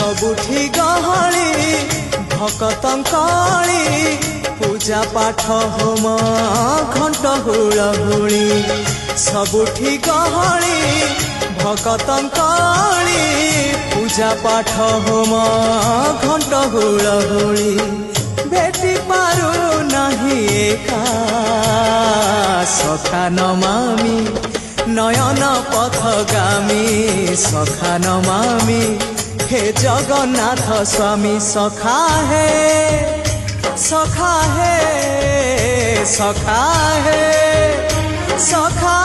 सबुठी गहली भकतंकली पूजा पाठ होम घंट हुलहुली सबुठी गहली भकतंकली पूजा पाठ होम घंट हुलहुली भेटी पारू नहीं एका सखा नमामि नयन पथगामी सखा नमामि हे जगन्नाथ स्वामी सखा है सखा है सखा है सखा